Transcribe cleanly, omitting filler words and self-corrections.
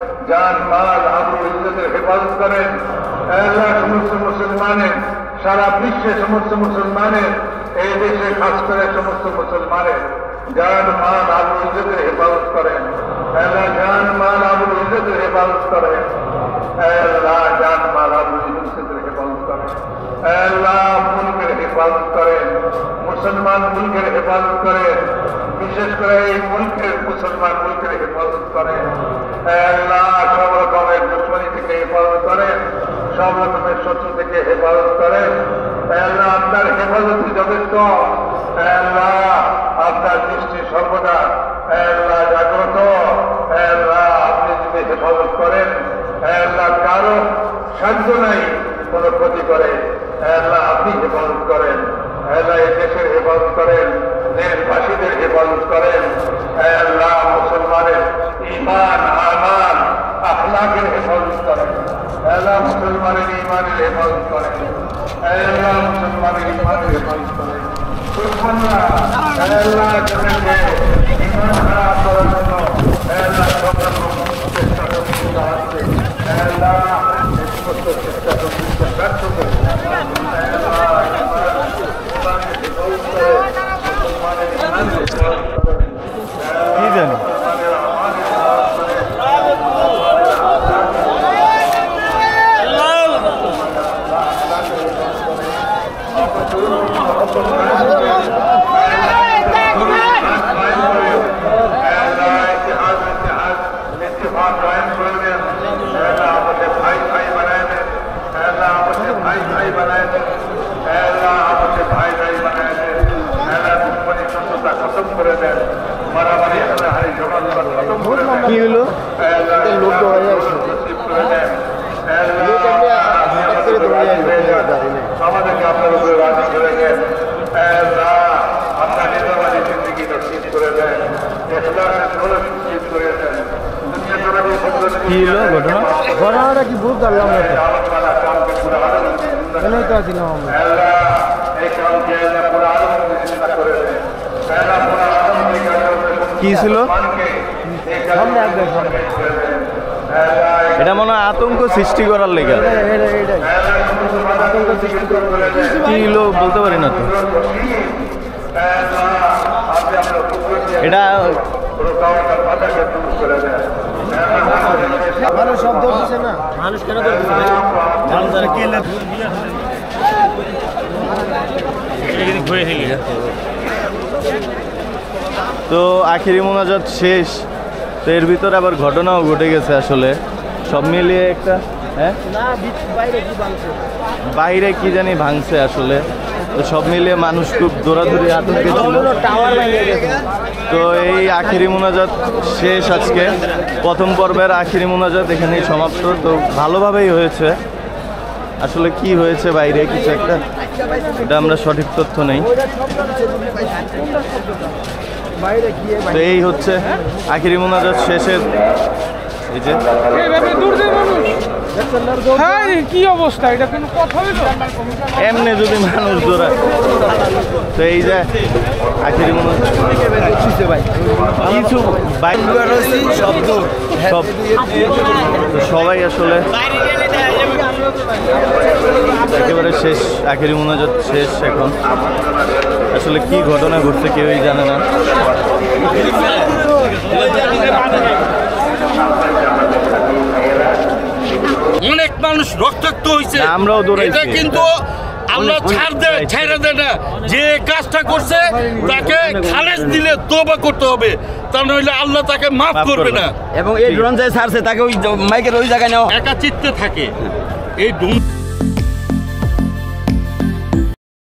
जान माल आबरू इज्जतेर हेफाजत करें। আল্লাহ সমস্ত মুসলমানের সারা বিশ্বে সমস্ত মুসলমানের এই দেশে খাস করে সমস্ত মুসলমানের জান মাল আবরু ইজ্জতের হেফাজত করেন। আল্লাহ জান মাল আবরু ইজ্জতের হেফাজত করেন। আল্লাহ জান মাল আবরু ইজ্জতের হেফাজত করেন। আল্লাহ মুলকের হেফাজত করেন, মুসলমান মুলকের হেফাজত করেন, বিশেষ করে এই মুলকের মুসলমান মুলকের হেফাজত করেন। আল্লাহ সব রকমের দুশ্মনী থেকে হেফাজত করেন, সব রকমের শত্রু থেকে হেফাজত করেন। আল্লাহ আপনার হেফাজতই যথেষ্ট। আল্লাহ আপনার দৃষ্টি সর্বদা আল্লাহ জাগ্রত। আল্লাহ আপনি যদি হেফাজত করেন, আল্লাহ কারো সাধ্য নাই কোনো ক্ষতি করে। আল্লাহ আপনি হেফাজত করেন। আল্লাহ এই দেশের হেফাজত করেন, দেশবাসীদের হেফাজত করেন। আল্লাহ মুসলমানের ঈমান আমাল আখলাকের হেফাজত করেন। আল্লাহ মুসলমানের ঈমানের হেফাজত করেন। আল্লাহ মুসলমানের ঈমানের হেফাজত করেন। দুশমনরা আল্লাহ জমিনে ঈমান খারাপ করার জন্য আল্লাহ সব রকম চেষ্টা করতে আসছে। আল্লাহ এই সমস্ত চেষ্টা করতে ব্যর্থ করে কি হলো আমাদেরকে আপনার উপরে রাজি করে দেন। আপনার নির্বাচনী জিন্দিগি নসিব করে দেন, নিশ্চিত করে দেন। কি হলো ঘটনা? ঘটনাটা কি বুঝতে পারলাম না। এখানেই তো আছিলাম আমরা। কি ছিল? এটা মনে হয় আতঙ্ক সৃষ্টি করার লেগে। কি হলো বলতে পারি না তো। এটা শব্দ হচ্ছে না, মানুষ কেন তো আখিরি মোনাজাত শেষ। তো এর ভিতরে আবার ঘটনাও ঘটে গেছে আসলে সব মিলিয়ে একটা। হ্যাঁ, বাইরে কি জানি ভাঙছে আসলে। তো সব মিলিয়ে মানুষ খুব দৌড়াদৌড়ি আতঙ্কে ছিল। তো এই আখিরি মোনাজাত শেষ আজকে। প্রথম পর্বের আখিরি মোনাজাত এখানেই সমাপ্ত। তো ভালোভাবেই হয়েছে। আসলে কি হয়েছে বাইরে কিছু একটা, এটা আমরা সঠিক তথ্য নেই। তো এই হচ্ছে আখিরি মোনাজাত শেষের। এই যে কি অবস্থা, এটা কোনো কথা হইল? এমনি যদি মানুষ দৌড়ায়। তো এই যে আখিরি মোনাজাত কিছু শব্দ সব সবাই আসলে একেবারে শেষ। আখিরি মোনাজাত শেষ এখন। আসলে কি ঘটনা ঘটছে কেউই জানে না। অনেক মানুষ রক্তাক্ত হয়েছে, আমরাও দৌড়াইছি, কিন্তু আল্লাহ ছেড়ে দেয় না। যে কাজটা করছে তাকে খালেজ দিলে তওবা করতে হবে, তা নইলে আল্লাহ তাকে মাফ করবে না। এবং এই ড্রোন যে ছাড়ছে তাকে ওই মাইকের ওই জায়গায় নেওয়া একা চিত্তে থাকে এই ড্রোন।